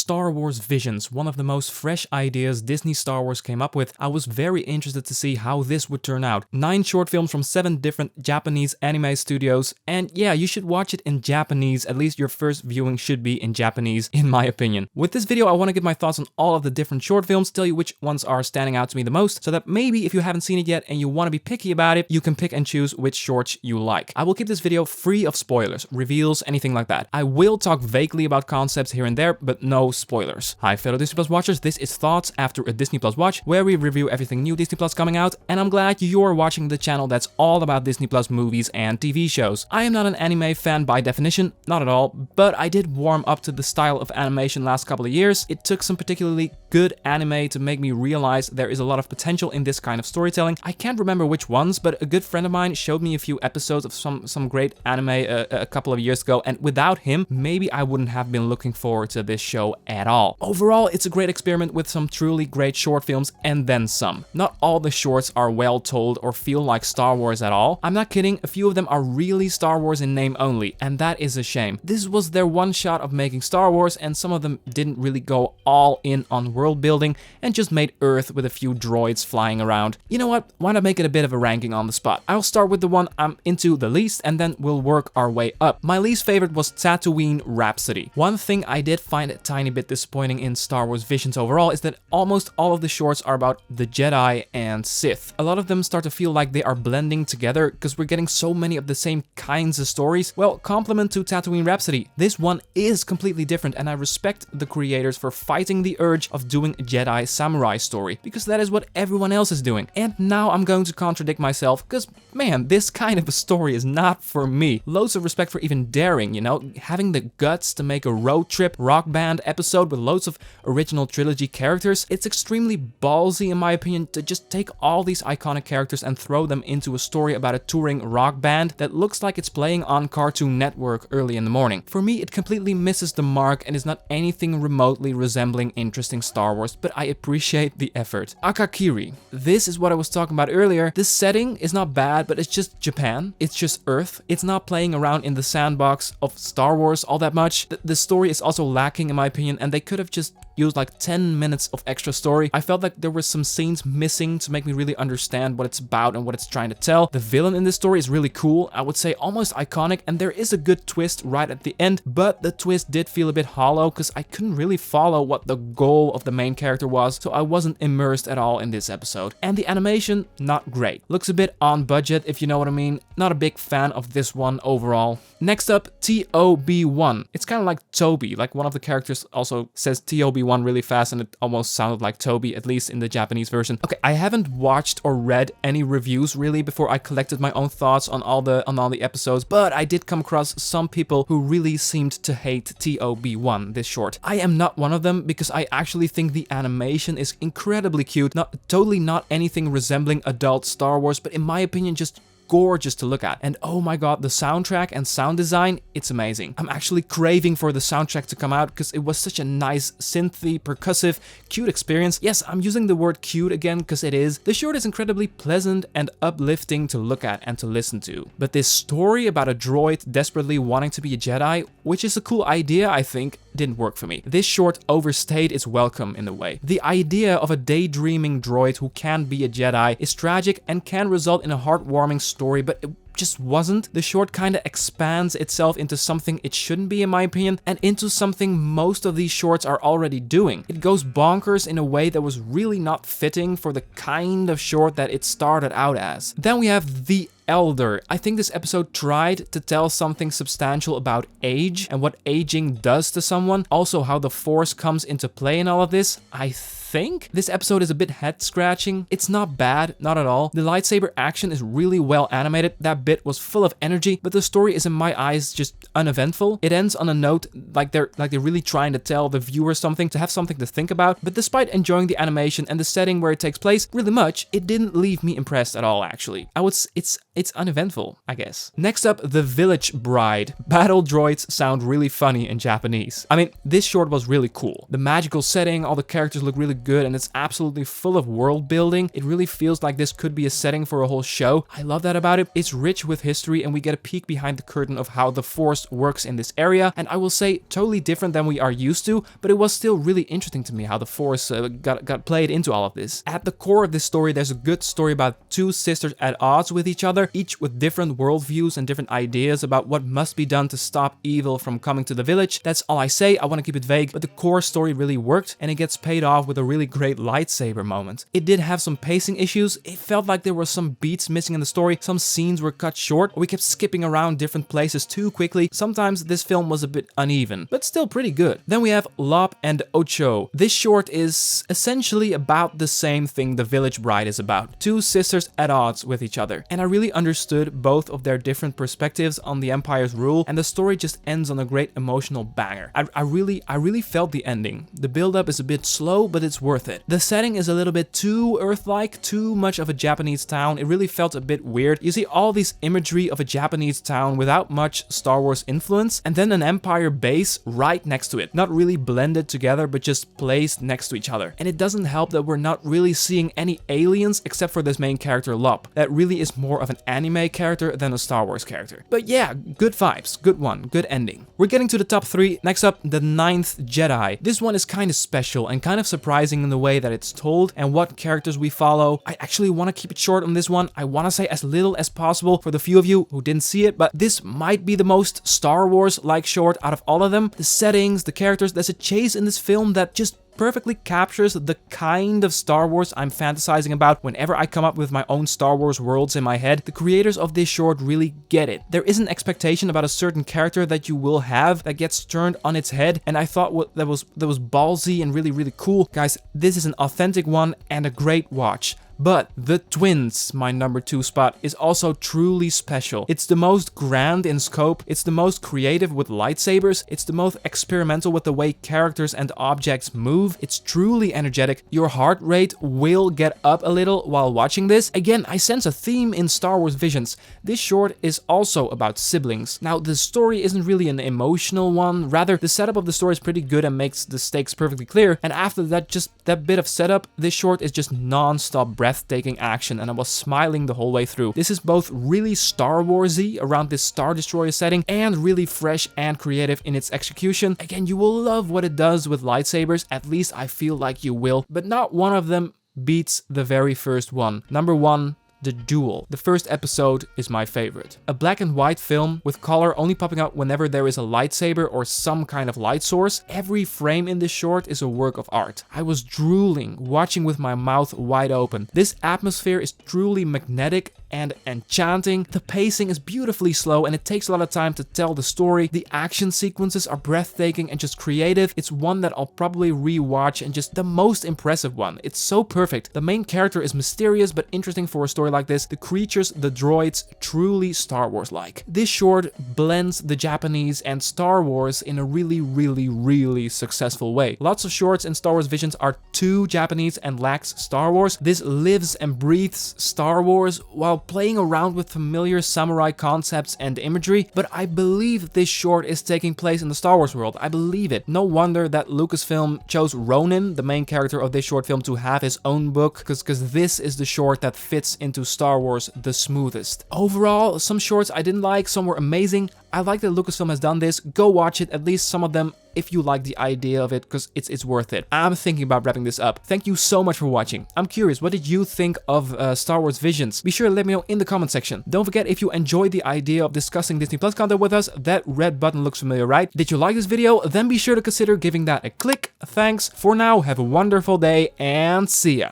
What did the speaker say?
Star Wars Visions, one of the most fresh ideas Disney Star Wars came up with. I was very interested to see how this would turn out. 9 short films from 7 different Japanese anime studios, and yeah, you should watch it in Japanese. At least your first viewing should be in Japanese, in my opinion. With this video, I want to give my thoughts on all of the different short films, tell you which ones are standing out to me the most, so that maybe if you haven't seen it yet and you want to be picky about it, you can pick and choose which shorts you like. I will keep this video free of spoilers, reveals, anything like that. I will talk vaguely about concepts here and there, but no spoilers. Hi fellow Disney Plus watchers, this is Thoughts After a Disney Plus Watch, where we review everything new Disney Plus coming out, and I'm glad you're watching the channel that's all about Disney Plus movies and TV shows. I am not an anime fan by definition, not at all, but I did warm up to the style of animation last couple of years. It took some particularly good anime to make me realize there is a lot of potential in this kind of storytelling. I can't remember which ones, but a good friend of mine showed me a few episodes of some great anime a couple of years ago, and without him, maybe I wouldn't have been looking forward to this show at all. Overall, it's a great experiment with some truly great short films and then some. Not all the shorts are well told or feel like Star Wars at all. I'm not kidding, a few of them are really Star Wars in name only, and that is a shame. This was their one shot of making Star Wars, and some of them didn't really go all in on world building and just made Earth with a few droids flying around. You know what? Why not make it a bit of a ranking on the spot? I'll start with the one I'm into the least, and then we'll work our way up. My least favorite was Tatooine Rhapsody. One thing I did find a tiny bit disappointing in Star Wars Visions overall is that almost all of the shorts are about the Jedi and Sith. A lot of them start to feel like they are blending together because we're getting so many of the same kinds of stories. Well, compliment to Tatooine Rhapsody. This one is completely different, and I respect the creators for fighting the urge of doing a Jedi samurai story, because that is what everyone else is doing. And now I'm going to contradict myself, because man, this kind of a story is not for me. Loads of respect for even daring, you know, having the guts to make a road trip rock band episode with loads of original trilogy characters. It's extremely ballsy in my opinion to just take all these iconic characters and throw them into a story about a touring rock band that looks like it's playing on Cartoon Network early in the morning. For me, it completely misses the mark and is not anything remotely resembling interesting Star Wars, but I appreciate the effort. Akakiri. This is what I was talking about earlier. This setting is not bad, but it's just Japan. It's just Earth. It's not playing around in the sandbox of Star Wars all that much. The story is also lacking in my opinion, and they could have just used like 10 minutes of extra story. I felt like there were some scenes missing to make me really understand what it's about and what it's trying to tell. The villain in this story is really cool, I would say almost iconic, and there is a good twist right at the end, but the twist did feel a bit hollow because I couldn't really follow what the goal of the main character was, so I wasn't immersed at all in this episode. And the animation, not great. Looks a bit on budget, if you know what I mean. Not a big fan of this one overall. Next up, TOB1. It's kind of like Toby, like one of the characters also says TOB1 really fast, and it almost sounded like Toby, at least in the Japanese version. Okay, I haven't watched or read any reviews really before I collected my own thoughts on all the episodes, but I did come across some people who really seemed to hate TOB1, this short. I am not one of them because I actually think the animation is incredibly cute, totally not anything resembling adult Star Wars, but in my opinion just gorgeous to look at. And oh my god, the soundtrack and sound design, it's amazing. I'm actually craving for the soundtrack to come out because it was such a nice, synthy, percussive, cute experience. Yes, I'm using the word cute again because it is. The short is incredibly pleasant and uplifting to look at and to listen to. But this story about a droid desperately wanting to be a Jedi, which is a cool idea I think, didn't work for me. This short overstayed its welcome in a way. The idea of a daydreaming droid who can be a Jedi is tragic and can result in a heartwarming story, but it just wasn't. The short kinda expands itself into something it shouldn't be in my opinion, and into something most of these shorts are already doing. It goes bonkers in a way that was really not fitting for the kind of short that it started out as. Then we have The Elder. I think this episode tried to tell something substantial about age and what aging does to someone. Also how the Force comes into play in all of this. I think this episode is a bit head-scratching. It's not bad, not at all. The lightsaber action is really well animated. That bit was full of energy, but the story is in my eyes just uneventful. It ends on a note like they're really trying to tell the viewer something, to have something to think about. But despite enjoying the animation and the setting where it takes place really much, it didn't leave me impressed at all actually. It's it's uneventful, I guess. Next up, The Village Bride. Battle droids sound really funny in Japanese. I mean, this short was really cool. The magical setting, all the characters look really good, and it's absolutely full of world building. It really feels like this could be a setting for a whole show. I love that about it. It's rich with history, and we get a peek behind the curtain of how the Force works in this area, and I will say totally different than we are used to, but it was still really interesting to me how the Force got played into all of this. At the core of this story, there's a good story about two sisters at odds with each other, each with different worldviews and different ideas about what must be done to stop evil from coming to the village. That's all I say. I want to keep it vague, but the core story really worked, and it gets paid off with a really great lightsaber moment. It did have some pacing issues. It felt like there were some beats missing in the story. Some scenes were cut short, or we kept skipping around different places too quickly. Sometimes this film was a bit uneven, but still pretty good. Then we have Lop and Oko. This short is essentially about the same thing The Village Bride is about. Two sisters at odds with each other. And I really understood both of their different perspectives on the Empire's rule, and the story just ends on a great emotional banger. I really felt the ending. The build-up is a bit slow, but it's worth it. The setting is a little bit too Earth-like, too much of a Japanese town. It really felt a bit weird. You see all these imagery of a Japanese town without much Star Wars influence, and then an Empire base right next to it. Not really blended together, but just placed next to each other. And it doesn't help that we're not really seeing any aliens except for this main character Lop. That really is more of an anime character than a Star Wars character. But yeah, good vibes, good one, good ending. We're getting to the top 3. Next up, The Ninth Jedi. This one is kind of special and kind of surprising in the way that it's told and what characters we follow. I actually want to keep it short on this one. I want to say as little as possible for the few of you who didn't see it, but this might be the most Star Wars-like short out of all of them. The settings, the characters, there's a chase in this film that just perfectly captures the kind of Star Wars I'm fantasizing about whenever I come up with my own Star Wars worlds in my head. The creators of this short really get it. There is an expectation about a certain character that you will have that gets turned on its head, and I thought that was ballsy and really cool. Guys, this is an authentic one and a great watch. But The Twins, my number 2 spot, is also truly special. It's the most grand in scope, it's the most creative with lightsabers, it's the most experimental with the way characters and objects move, it's truly energetic. Your heart rate will get up a little while watching this. Again, I sense a theme in Star Wars visions. This short is also about siblings. Now, the story isn't really an emotional one, rather the setup of the story is pretty good and makes the stakes perfectly clear, and after that, just that bit of setup, this short is just non-stop breathtaking action, and I was smiling the whole way through. This is both really Star Warsy around this Star Destroyer setting and really fresh and creative in its execution. Again, you will love what it does with lightsabers, at least I feel like you will, but not one of them beats the very first one. Number 1, The Duel. The first episode is my favorite. A black and white film with color only popping out whenever there is a lightsaber or some kind of light source. Every frame in this short is a work of art. I was drooling, watching with my mouth wide open. This atmosphere is truly magnetic and enchanting. The pacing is beautifully slow and it takes a lot of time to tell the story. The action sequences are breathtaking and just creative. It's one that I'll probably rewatch and just the most impressive one. It's so perfect. The main character is mysterious but interesting for a story like this. The creatures, the droids, truly Star Wars-like. This short blends the Japanese and Star Wars in a really successful way. Lots of shorts in Star Wars visions are too Japanese and lacks Star Wars. This lives and breathes Star Wars while playing around with familiar samurai concepts and imagery, but I believe this short is taking place in the Star Wars world. I believe it. No wonder that Lucasfilm chose Ronin, the main character of this short film, to have his own book, because this is the short that fits into Star Wars the smoothest. Overall, some shorts I didn't like, some were amazing. I like that Lucasfilm has done this. Go watch it, at least some of them, if you like the idea of it, because it's worth it. I'm thinking about wrapping this up. Thank you so much for watching. I'm curious, what did you think of Star Wars Visions? Be sure to let me know in the comment section. Don't forget, if you enjoyed the idea of discussing Disney Plus content with us, that red button looks familiar, right? Did you like this video? Then be sure to consider giving that a click. Thanks. For now, have a wonderful day and see ya.